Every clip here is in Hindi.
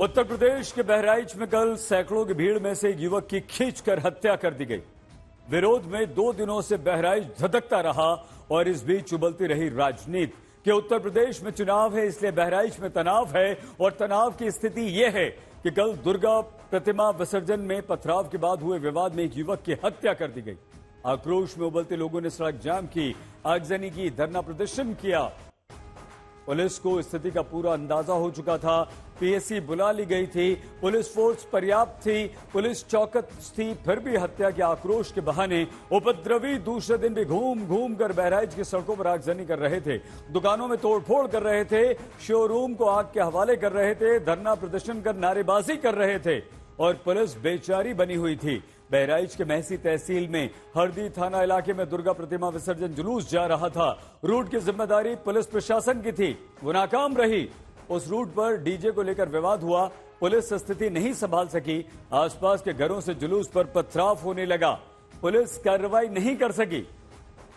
उत्तर प्रदेश के बहराइच में कल सैकड़ों की भीड़ में से एक युवक की खींचकर हत्या कर दी गई। विरोध में 2 दिनों से बहराइच धधकता रहा और इस बीच उबलती रही राजनीति कि उत्तर प्रदेश में चुनाव है, इसलिए बहराइच में तनाव है। और तनाव की स्थिति यह है कि कल दुर्गा प्रतिमा विसर्जन में पथराव के बाद हुए विवाद में एक युवक की हत्या कर दी गई। आक्रोश में उबलते लोगों ने सड़क जाम की, आगजनी की, धरना प्रदर्शन किया। पुलिस को स्थिति का पूरा अंदाजा हो चुका था। पीएससी बुला ली गई थी, पुलिस फोर्स पर्याप्त थी, पुलिस चौकस थी, फिर भी हत्या के आक्रोश के बहाने उपद्रवी दूसरे दिन भी घूम घूम कर बहराइच की सड़कों पर आगजनी कर रहे थे, दुकानों में तोड़फोड़ कर रहे थे, शोरूम को आग के हवाले कर रहे थे, धरना प्रदर्शन कर नारेबाजी कर रहे थे और पुलिस बेचारी बनी हुई थी। बहराइच के महसी तहसील में हरदी थाना इलाके में दुर्गा प्रतिमा विसर्जन जुलूस जा रहा था। रूट की जिम्मेदारी पुलिस प्रशासन की थी, वो नाकाम रही। उस रूट पर डीजे को लेकर विवाद हुआ, पुलिस स्थिति नहीं संभाल सकी, आसपास के घरों से जुलूस पर पथराव होने लगा, पुलिस कार्रवाई नहीं कर सकी,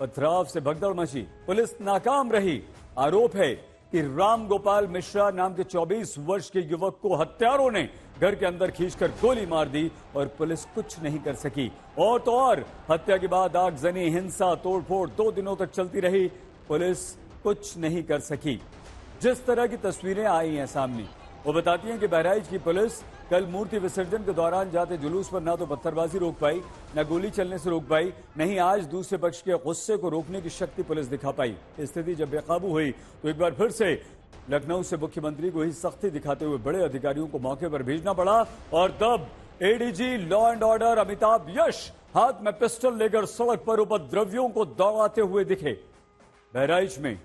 पथराव से भगदड़ मची, पुलिस नाकाम रही। आरोप है कि राम गोपाल मिश्रा नाम के 24 वर्ष के युवक को हत्यारों ने घर के अंदर खींचकर गोली मार दी और पुलिस कुछ नहीं कर सकी। और तो और हत्या के बाद आगजनी, हिंसा, तोड़फोड़ 2 दिनों तक चलती रही, पुलिस कुछ नहीं कर सकी। जिस तरह की तस्वीरें आई हैं सामने, वो बताती हैं कि बहराइच की पुलिस कल मूर्ति विसर्जन के दौरान जाते जुलूस पर न तो पत्थरबाजी रोक पाई, न गोली चलने से रोक पाई, नहीं आज दूसरे पक्ष के गुस्से को रोकने की शक्ति पुलिस दिखा पाई। स्थिति जब बेकाबू हुई तो एक बार फिर से लखनऊ से मुख्यमंत्री को ही सख्ती दिखाते हुए बड़े अधिकारियों को मौके पर भेजना पड़ा और तब ADG law and order Amitabh Yash हाथ में पिस्टल लेकर सड़क पर उपद्रवियों को दौड़ाते हुए दिखे। बहराइच में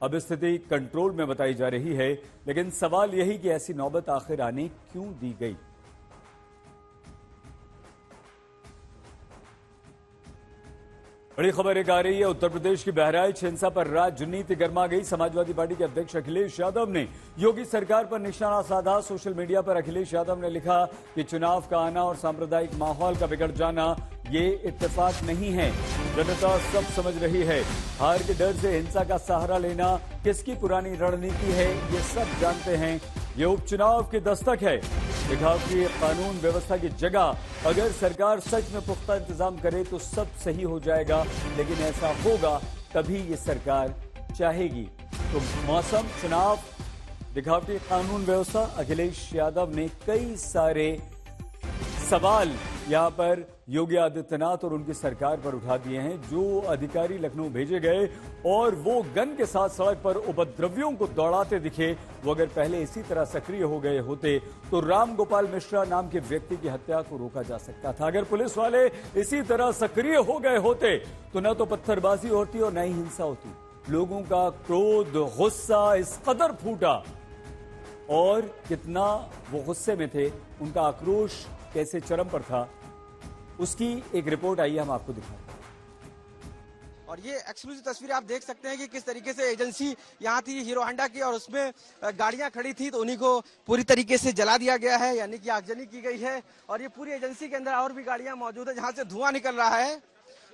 अब स्थिति कंट्रोल में बताई जा रही है, लेकिन सवाल यही कि ऐसी नौबत आखिर आने क्यों दी गई। बड़ी खबर एक आ रही है, उत्तर प्रदेश की बहराइच हिंसा पर राजनीति गर्मा गई। समाजवादी पार्टी के अध्यक्ष अखिलेश यादव ने योगी सरकार पर निशाना साधा। सोशल मीडिया पर अखिलेश यादव ने लिखा कि चुनाव का आना और सांप्रदायिक माहौल का बिगड़ जाना ये इत्तेफाक नहीं है। जनता सब समझ रही है, हार के डर से हिंसा का सहारा लेना किसकी पुरानी रणनीति है, ये सब जानते हैं। ये उपचुनाव की दस्तक है। दिखावटी कानून व्यवस्था की जगह अगर सरकार सच में पुख्ता इंतजाम करे तो सब सही हो जाएगा, लेकिन ऐसा होगा तभी ये सरकार चाहेगी। तो मौसम, चुनाव, दिखावटी कानून व्यवस्था, अखिलेश यादव ने कई सारे सवाल यहां पर योगी आदित्यनाथ और उनकी सरकार पर उठा दिए हैं। जो अधिकारी लखनऊ भेजे गए और वो गन के साथ सड़क पर उपद्रवियों को दौड़ाते दिखे, वो अगर पहले इसी तरह सक्रिय हो गए होते तो राम गोपाल मिश्रा नाम के व्यक्ति की हत्या को रोका जा सकता था। अगर पुलिस वाले इसी तरह सक्रिय हो गए होते तो न तो पत्थरबाजी होती और न ही हिंसा होती। लोगों का क्रोध, गुस्सा इस कदर फूटा और कितना वो गुस्से में थे, उनका आक्रोश कैसे चरम पर था, उसकी एक रिपोर्ट आई है, हम आपको दिखाएं। और ये एक्सक्लूसिव तस्वीर आप देख सकते हैं कि किस तरीके से एजेंसी यहाँ थी हीरो होंडा की और उसमें गाड़ियां खड़ी थी तो उन्हीं को पूरी तरीके से जला दिया गया है, यानी कि आगजनी की गई है। और ये पूरी एजेंसी के अंदर और भी गाड़ियां मौजूद है जहां से धुआं निकल रहा है।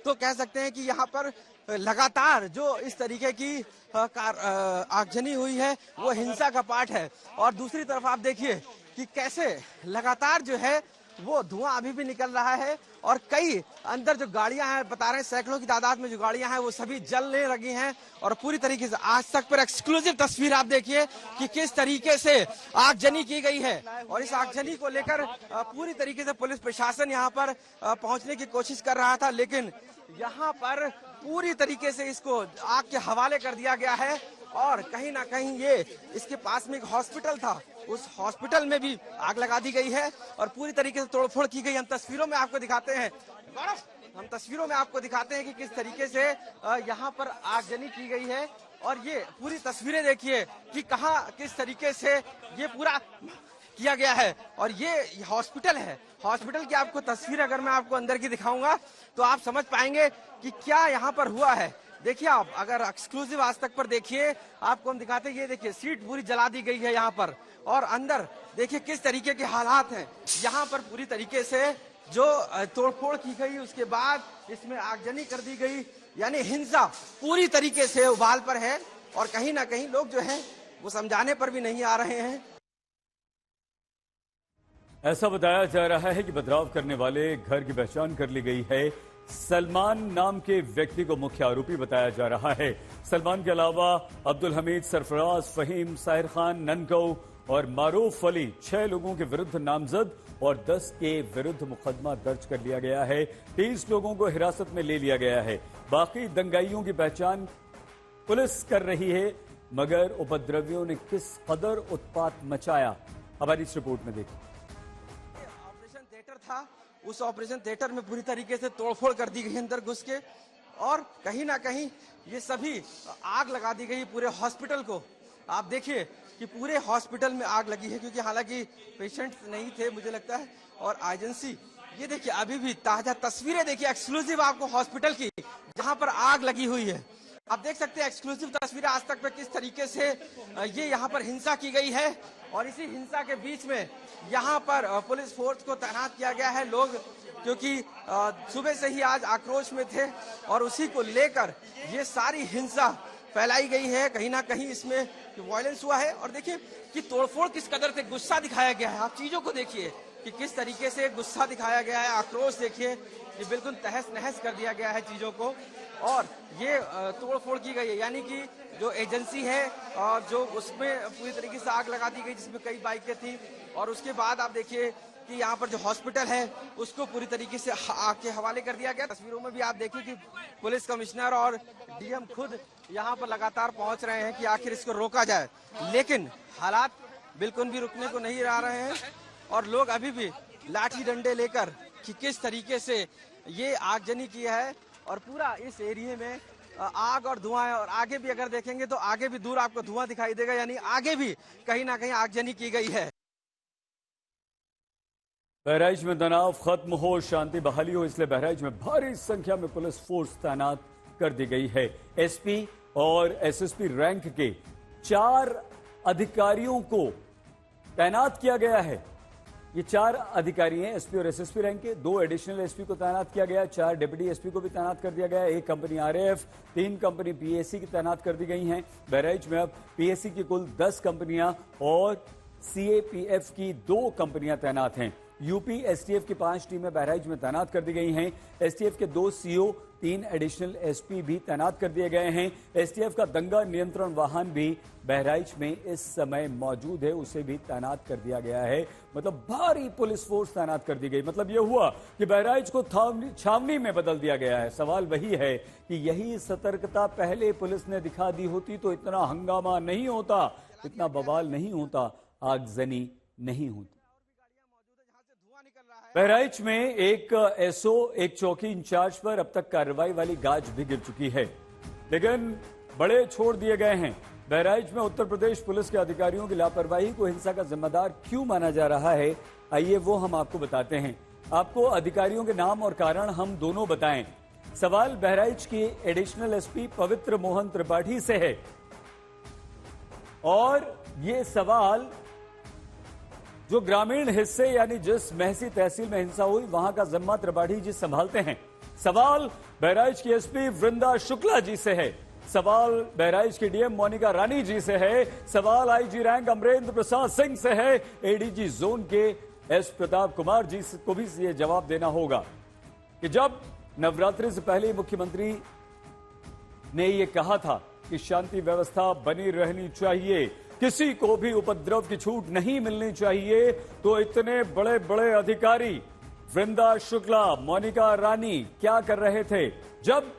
तो कह सकते हैं कि यहाँ पर लगातार जो इस तरीके की आगजनी हुई है वो हिंसा का पार्ट है। और दूसरी तरफ आप देखिए कि कैसे लगातार जो है वो धुआं अभी भी निकल रहा है और कई अंदर जो गाड़ियां हैं, बता रहे हैं सैकड़ों की तादाद में जो गाड़ियां हैं वो सभी जलने लगी हैं। और पूरी तरीके से आज तक पर एक्सक्लूसिव तस्वीर आप देखिए कि किस तरीके से आगजनी की गई है। और इस आगजनी को लेकर पूरी तरीके से पुलिस प्रशासन यहाँ पर पहुंचने की कोशिश कर रहा था, लेकिन यहाँ पर पूरी तरीके से इसको आग के हवाले कर दिया गया है। और कहीं ना कहीं ये इसके पास में एक हॉस्पिटल था, उस हॉस्पिटल में भी आग लगा दी गई है और पूरी तरीके से तोड़फोड़ की गई। हम तस्वीरों में आपको दिखाते हैं, कि किस तरीके से यहाँ पर आगजनी की गई है। और ये पूरी तस्वीरें देखिए कि कहाँ किस तरीके से ये पूरा किया गया है। और ये हॉस्पिटल है, हॉस्पिटल की आपको तस्वीर अगर मैं आपको अंदर की दिखाऊंगा तो आप समझ पाएंगे कि क्या यहाँ पर हुआ है। देखिए आप अगर एक्सक्लूसिव आज तक पर देखिए, आपको हम दिखाते हैं, ये देखिए सीट पूरी जला दी गई है यहाँ पर। और अंदर देखिए किस तरीके के हालात हैं, यहाँ पर पूरी तरीके से जो तोड़फोड़ की गई उसके बाद इसमें आगजनी कर दी गई, यानी हिंसा पूरी तरीके से उबाल पर है। और कहीं ना कहीं लोग जो हैं वो समझाने पर भी नहीं आ रहे हैं। ऐसा बताया जा रहा है कि पथराव करने वाले घर की पहचान कर ली गई है। सलमान नाम के व्यक्ति को मुख्य आरोपी बताया जा रहा है। सलमान के अलावा अब्दुल हमीद, सरफराज, फहीम, साहिर खान, ननकौ और मारूफ अली 6 लोगों के विरुद्ध नामजद और 10 के विरुद्ध मुकदमा दर्ज कर लिया गया है। 30 लोगों को हिरासत में ले लिया गया है। बाकी दंगाइयों की पहचान पुलिस कर रही है, मगर उपद्रवियों ने किस कदर उत्पात मचाया, हमारी इस रिपोर्ट में देखिए। ऑपरेशन थिएटर था, उस ऑपरेशन थिएटर में पूरी तरीके से तोड़फोड़ कर दी गई अंदर घुस के, और कहीं ना कहीं ये सभी आग लगा दी गई पूरे हॉस्पिटल को। आप देखिए कि पूरे हॉस्पिटल में आग लगी है, क्योंकि हालांकि पेशेंट्स नहीं थे मुझे लगता है। और एजेंसी, ये देखिए अभी भी ताजा तस्वीरें देखिए एक्सक्लूसिव आपको हॉस्पिटल की, जहां पर आग लगी हुई है। आप देख सकते हैं एक्सक्लूसिव तस्वीरें आज तक पे किस तरीके से ये यहाँ पर हिंसा की गई है। और इसी हिंसा के बीच में यहाँ पर पुलिस फोर्स को तैनात किया गया है। लोग क्योंकि सुबह से ही आज आक्रोश में थे और उसी को लेकर ये सारी हिंसा फैलाई गई है। कहीं ना कहीं इसमें वायलेंस हुआ है। और देखिए कि तोड़फोड़ किस कदर से गुस्सा दिखाया गया है। आप चीजों को देखिए कि किस तरीके से गुस्सा दिखाया गया है, आक्रोश देखिए कि बिल्कुल तहस नहस कर दिया गया है चीजों को। और ये तोड़फोड़ की गई है, यानी कि जो एजेंसी है और जो उसमें पूरी तरीके से आग लगा दी गई, जिसमें कई बाइकें थी। और उसके बाद आप देखिए कि यहाँ पर जो हॉस्पिटल है उसको पूरी तरीके से आग के हवाले कर दिया गया। तस्वीरों में भी आप देखिए कि पुलिस कमिश्नर और डीएम खुद यहाँ पर लगातार पहुंच रहे हैं कि आखिर इसको रोका जाए, लेकिन हालात बिल्कुल भी रुकने को नहीं आ रहे हैं। और लोग अभी भी लाठी डंडे लेकर कि किस तरीके से ये आगजनी किया है और पूरा इस एरिया में आग और धुआं है। और आगे भी अगर देखेंगे तो आगे भी दूर आपको धुआं दिखाई देगा, यानी आगे भी कहीं ना कहीं आगजनी की गई है। बहराइच में तनाव खत्म हो, शांति बहाली हो, इसलिए बहराइच में भारी संख्या में पुलिस फोर्स तैनात कर दी गई है। एसपी और एसएसपी रैंक के 4 अधिकारियों को तैनात किया गया है। ये 4 अधिकारी हैं एसपी और एसएसपी रैंक के। 2 एडिशनल एसपी को तैनात किया गया, 4 डिप्टी एसपी को भी तैनात कर दिया गया, 1 कंपनी आरएएफ, 3 कंपनी पीएसी की तैनात कर दी गई हैं। बहराइच में अब पीएसी की कुल 10 कंपनियां और सीएपीएफ की 2 कंपनियां तैनात हैं। यूपी एसटीएफ की 5 टीमें बहराइच में तैनात कर दी गई हैं। एसटीएफ के 2 सीओ, 3 एडिशनल एसपी भी तैनात कर दिए गए हैं। एसटीएफ का दंगा नियंत्रण वाहन भी बहराइच में इस समय मौजूद है, उसे भी तैनात कर दिया गया है। मतलब भारी पुलिस फोर्स तैनात कर दी गई। मतलब यह हुआ कि बहराइच को छावनी में बदल दिया गया है। सवाल वही है कि यही सतर्कता पहले पुलिस ने दिखा दी होती तो इतना हंगामा नहीं होता, इतना बवाल नहीं होता, आगजनी नहीं होती। बहराइच में एक एसओ, एक चौकी इंचार्ज पर अब तक कार्रवाई वाली गाज भी गिर चुकी है, लेकिन बड़े छोड़ दिए गए हैं। बहराइच में उत्तर प्रदेश पुलिस के अधिकारियों की लापरवाही को हिंसा का जिम्मेदार क्यों माना जा रहा है, आइए वो हम आपको बताते हैं। आपको अधिकारियों के नाम और कारण हम दोनों बताएं। सवाल बहराइच के एडिशनल एसपी पवित्र मोहन त्रिपाठी से है और ये सवाल जो ग्रामीण हिस्से यानी जिस महसी तहसील में हिंसा हुई वहां का जिम्मा त्रिपाठी जी संभालते हैं। सवाल बहराइच की एसपी वृंदा शुक्ला जी से है। सवाल बहराइच की डीएम मोनिका रानी जी से है। सवाल आईजी रैंक अमरेंद्र प्रसाद सिंह से है। एडीजी जोन के एस प्रताप कुमार जी को भी ये जवाब देना होगा कि जब नवरात्रि से पहले मुख्यमंत्री ने ये कहा था कि शांति व्यवस्था बनी रहनी चाहिए, किसी को भी उपद्रव की छूट नहीं मिलनी चाहिए, तो इतने बड़े बड़े अधिकारी वृंदा शुक्ला, मोनिका रानी क्या कर रहे थे? जब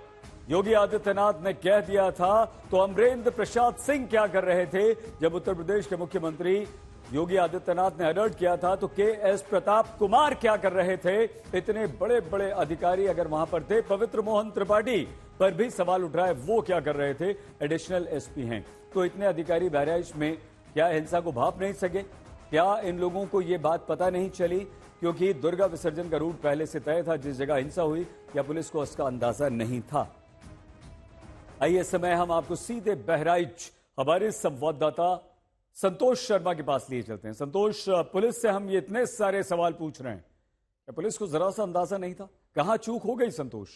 योगी आदित्यनाथ ने कह दिया था तो अमरेंद्र प्रसाद सिंह क्या कर रहे थे? जब उत्तर प्रदेश के मुख्यमंत्री योगी आदित्यनाथ ने अलर्ट किया था तो के एस प्रताप कुमार क्या कर रहे थे? इतने बड़े बड़े अधिकारी अगर वहां पर थे, पवित्र मोहन त्रिपाठी पर भी सवाल उठ रहा है, वो क्या कर रहे थे? एडिशनल एसपी हैं। तो इतने अधिकारी बहराइच में क्या हिंसा को भाप नहीं सके? क्या इन लोगों को ये बात पता नहीं चली? क्योंकि दुर्गा विसर्जन का रूट पहले से तय था जिस जगह हिंसा हुई, या पुलिस को उसका अंदाजा नहीं था? आइए इस समय हम आपको सीधे बहराइच हमारे संवाददाता संतोष शर्मा के पास लिए चलते हैं। संतोष, पुलिस से हम ये इतने सारे सवाल पूछ रहे हैं, क्या पुलिस को जरा सा अंदाजा नहीं था? कहां चूक हो गई संतोष?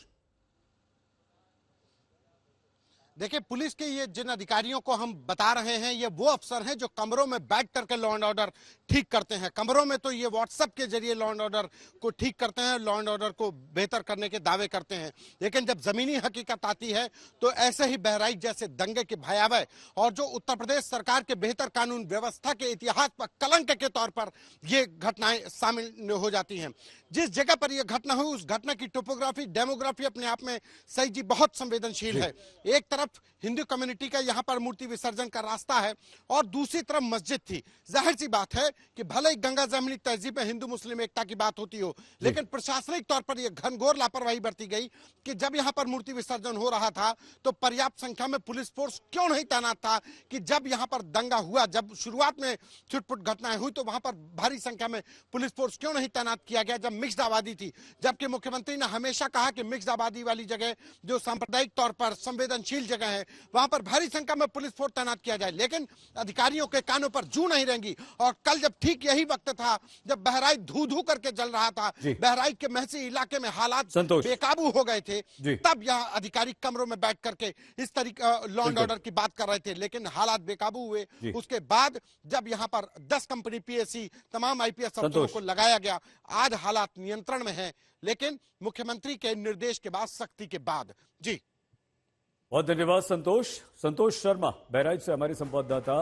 देखिए, पुलिस के ये जिन अधिकारियों को हम बता रहे हैं, ये वो अफसर हैं जो कमरों में बैठ करके लॉ एंड ऑर्डर ठीक करते हैं। कमरों में तो ये व्हाट्सएप के जरिए लॉ एंड ऑर्डर को ठीक करते हैं, लॉ एंड ऑर्डर को बेहतर करने के दावे करते हैं, लेकिन जब जमीनी हकीकत आती है तो ऐसे ही बहराइच जैसे दंगे के भयावह और जो उत्तर प्रदेश सरकार के बेहतर कानून व्यवस्था के इतिहास पर कलंक के तौर पर ये घटनाएं शामिल हो जाती हैं। जिस जगह पर यह घटना हुई, उस घटना की टोपोग्राफी, डेमोग्राफी अपने आप में सही जी बहुत संवेदनशील है। एक तरफ हिंदू कम्युनिटी का यहाँ पर मूर्ति विसर्जन का रास्ता है और दूसरी तरफ मस्जिद थी। जाहिर सी बात है कि भले ही गंगा जमनी तहजीब में हिंदू मुस्लिम एकता की बात होती हो, लेकिन प्रशासनिक तौर पर यह घनघोर लापरवाही बरती गई कि जब यहाँ पर मूर्ति विसर्जन हो रहा था तो पर्याप्त संख्या में पुलिस फोर्स क्यों नहीं तैनात था कि जब यहाँ पर दंगा हुआ, जब शुरुआत में छुटपुट घटनाएं हुई तो वहां पर भारी संख्या में पुलिस फोर्स क्यों नहीं तैनात किया गया जब मिक्स्ड आबादी थी। जबकि मुख्यमंत्री ने हमेशा कहा कि मिक्स्ड आबादी वाली जगह जो सांप्रदायिक तौर पर संवेदनशील जगह है वहां पर भारी संख्या में पुलिस फोर्स तैनात किया जाए, लेकिन अधिकारियों के कानों पर जू नहीं रहेंगी। और कल जब ठीक यही वक्त था जब बहराइच धू धू करके जल रहा था, बहराइच के महसी इलाके में हालात बेकाबू हो गए थे, तब यहाँ अधिकारी कमरों में बैठ करके इस तरीके लॉ एंड ऑर्डर की बात कर रहे थे, लेकिन हालात बेकाबू हुए। उसके बाद जब यहाँ पर 10 कंपनी पीएससी तमाम आईपीएस अफसरों को लगाया गया, आज हालात नियंत्रण में हैं, लेकिन मुख्यमंत्री के निर्देश के बाद, सख्ती के बाद। जी बहुत धन्यवाद संतोष शर्मा बहराइच से हमारे संवाददाता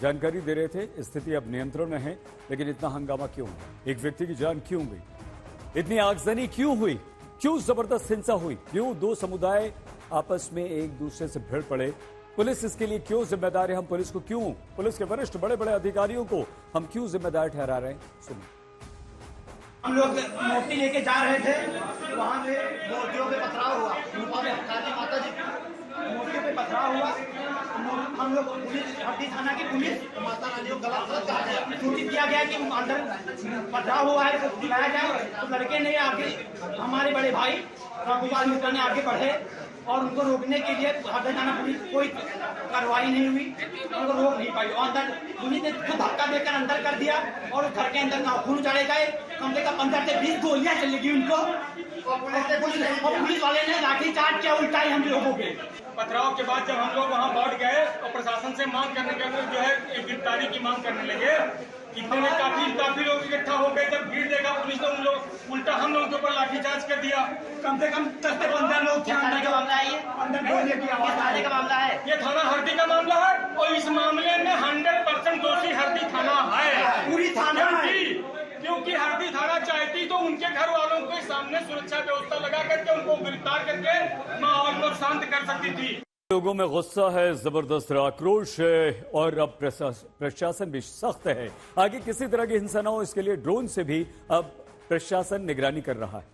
जानकारी दे रहे थे। स्थिति अब नियंत्रण में है, लेकिन इतना हंगामा क्यों? एक व्यक्ति की जान क्यों गई? इतनी आगजनी क्यों हुई? क्यों जबरदस्त हिंसा हुई? क्यों दो समुदाय आपस में एक दूसरे से भिड़ पड़े? पुलिस इसके लिए क्यों जिम्मेदार है? हम पुलिस को क्यों, पुलिस के वरिष्ठ बड़े बड़े अधिकारियों को हम क्यों जिम्मेदार ठहरा रहे हैं? सुनिए। हम लोग मूर्ति लेके जा रहे थे, वहाँ पे मूर्तियों पे पथराव हुआ, काली माता जी मूर्ति पे पथराव हुआ। हम लोग पुलिस, हड्डी थाना की पुलिस माता रानी को गलत सूचित किया गया कि अंदर पथराव हुआ है तो दिखाया जाए, तो लड़के ने आगे, हमारे बड़े भाई रामगोपाल मिश्रा ने आगे बढ़े और उनको रोकने के लिए हड्डी थाना पुलिस कोई कार्रवाई नहीं हुई, उनको रोक नहीं पाई। और अंदर पुलिस ने धक्का देकर अंदर कर दिया और घर के अंदर नाखून उजाड़े गए। कम से कम 15 से 20 गोलियां चलेगी उनको और पुलिस वाले ने लाठीचार्ज किया उल्टा ही हम लोगों पे। पथराव के बाद जब हम लोग वहाँ लौट गए और प्रशासन से मांग करने के जो है एक गिरफ्तारी की मांग करने लगे, इतने में काफी लोग इकट्ठा हो गए। जब भीड़ देखा पुलिस ने उन लोग उल्टा हम लोगों के ऊपर लाठीचार्ज कर दिया। कम से कम 10 से 15 लोग थे। अंदर का मामला है, ये अंदर गोली किया थाने का मामला है, ये थाना हरदी का मामला है और इस मामले में 100% दोषी हरदी थाना है, पूरी थाना है। क्योंकि हरदी थाना चाहती तो उनके घर वालों के सामने सुरक्षा व्यवस्था लगा करके उनको गिरफ्तार करके माहौल को शांत कर सकती थी। लोगों में गुस्सा है, जबरदस्त आक्रोश है और अब प्रशासन भी सख्त है। आगे किसी तरह की हिंसा न हो इसके लिए ड्रोन से भी अब प्रशासन निगरानी कर रहा है।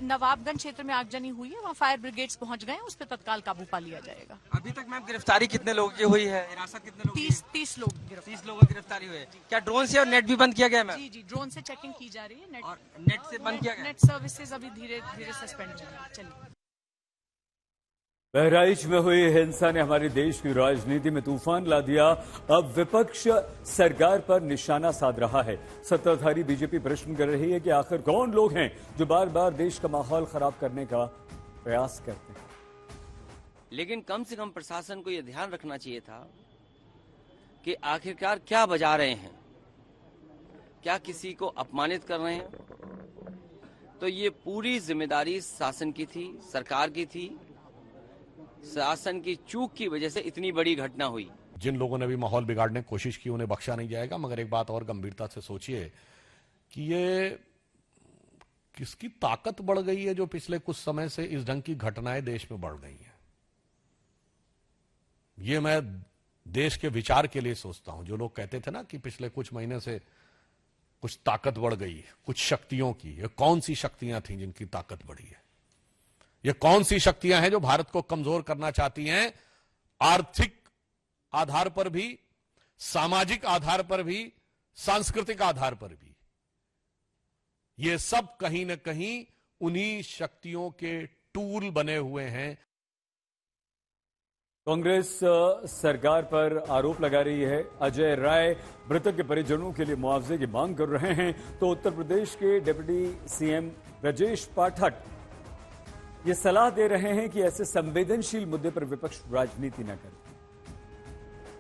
नवाबगंज क्षेत्र में आगजनी हुई है, वहाँ फायर ब्रिगेड्स पहुंच गए हैं, उस पर तत्काल काबू पा लिया जाएगा। अभी तक मैम गिरफ्तारी कितने लोगों की हुई है? हिरासत कितने लोग? 30 लोग 30 लोगों की गिरफ्तारी हुई है। क्या ड्रोन से और नेट भी बंद किया गया मैम? जी ड्रोन से चेकिंग की जा रही है। नेट से बंद किया गया? नेट सर्विसेज अभी धीरे धीरे सस्पेंड हो रही है। चलिए। बहराइच में हुई हिंसा ने हमारे देश की राजनीति में तूफान ला दिया। अब विपक्ष सरकार पर निशाना साध रहा है। सत्ताधारी बीजेपी प्रश्न कर रही है कि आखिर कौन लोग हैं जो बार बार देश का माहौल खराब करने का प्रयास करते हैं। लेकिन कम से कम प्रशासन को यह ध्यान रखना चाहिए था कि आखिरकार क्या बजा रहे हैं, क्या किसी को अपमानित कर रहे हैं। तो ये पूरी जिम्मेदारी शासन की थी, सरकार की थी। शासन की चूक की वजह से इतनी बड़ी घटना हुई। जिन लोगों ने भी माहौल बिगाड़ने की कोशिश की उन्हें बख्शा नहीं जाएगा, मगर एक बात और गंभीरता से सोचिए कि ये किसकी ताकत बढ़ गई है जो पिछले कुछ समय से इस ढंग की घटनाएं देश में बढ़ गई हैं। ये मैं देश के विचार के लिए सोचता हूं। जो लोग कहते थे ना कि पिछले कुछ महीने से कुछ ताकत बढ़ गई, कुछ शक्तियों की, ये कौन सी शक्तियां थी जिनकी ताकत बढ़ी है? ये कौन सी शक्तियां हैं जो भारत को कमजोर करना चाहती हैं? आर्थिक आधार पर भी, सामाजिक आधार पर भी, सांस्कृतिक आधार पर भी। ये सब कहीं न कहीं उन्हीं शक्तियों के टूल बने हुए हैं। कांग्रेस सरकार पर आरोप लगा रही है। अजय राय मृतक के परिजनों के लिए मुआवजे की मांग कर रहे हैं, तो उत्तर प्रदेश के डिप्टी सीएम ब्रजेश पाठक ये सलाह दे रहे हैं कि ऐसे संवेदनशील मुद्दे पर विपक्ष राजनीति न करे।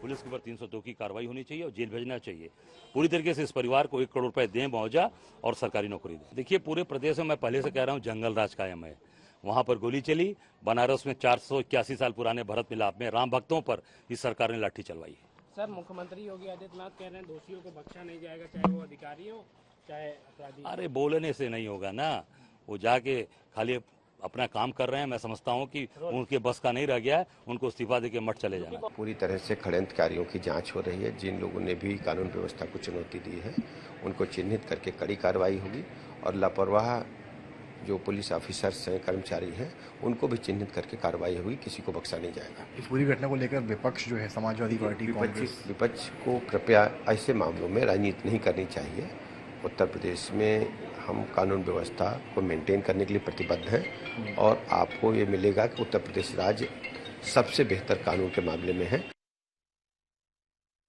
पुलिस के ऊपर 302 की कार्रवाई होनी चाहिए और जेल भेजना चाहिए। पूरी तरीके से इस परिवार को 1 करोड़ रुपए दें मुआवजा और सरकारी नौकरी दें। देखिए, पूरे प्रदेश में मैं पहले से कह रहा हूं, जंगल राज कायम है। वहां पर गोली चली, बनारस में 481 साल पुराने भरत मिलाप में राम भक्तों पर इस सरकार ने लाठी चलवाई है। सर, मुख्यमंत्री योगी आदित्यनाथ कह रहे हैं दोषियों को बख्शा नहीं जाएगा, चाहे वो अधिकारी हो चाहे अपराधी। अरे बोलने से नहीं होगा ना, वो जाके खाली अपना काम कर रहे हैं। मैं समझता हूं कि उनके बस का नहीं रह गया है, उनको इस्तीफा देके मठ चले जाना। पूरी तरह से षड्यंत्रकारियों की जांच हो रही है। जिन लोगों ने भी कानून व्यवस्था को चुनौती दी है उनको चिन्हित करके कड़ी कार्रवाई होगी और लापरवाह जो पुलिस ऑफिसर्स हैं, कर्मचारी हैं, उनको भी चिन्हित करके कार्रवाई होगी। किसी को बख्शा नहीं जाएगा। इस पूरी घटना को लेकर विपक्ष जो है, समाजवादी पार्टी, विपक्ष को कृपया ऐसे मामलों में राजनीति नहीं करनी चाहिए। उत्तर प्रदेश में हम कानून व्यवस्था को मेंटेन करने के लिए प्रतिबद्ध हैं और आपको ये मिलेगा कि उत्तर प्रदेश राज्य सबसे बेहतर कानून के मामले में है।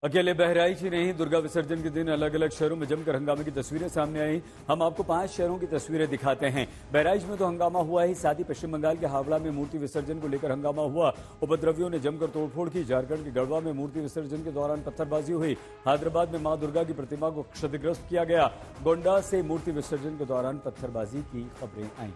अकेले बहराइच ही नहीं, दुर्गा विसर्जन के दिन अलग अलग शहरों में जमकर हंगामे की तस्वीरें सामने आई। हम आपको 5 शहरों की तस्वीरें दिखाते हैं। बहराइच में तो हंगामा हुआ ही, साथ ही पश्चिम बंगाल के हावड़ा में मूर्ति विसर्जन को लेकर हंगामा हुआ। उपद्रवियों ने जमकर तोड़फोड़ की। झारखंड के गढ़वा में मूर्ति विसर्जन के दौरान पत्थरबाजी हुई। हैदराबाद में मां दुर्गा की प्रतिमा को क्षतिग्रस्त किया गया। गोंडा से मूर्ति विसर्जन के दौरान पत्थरबाजी की खबरें आई।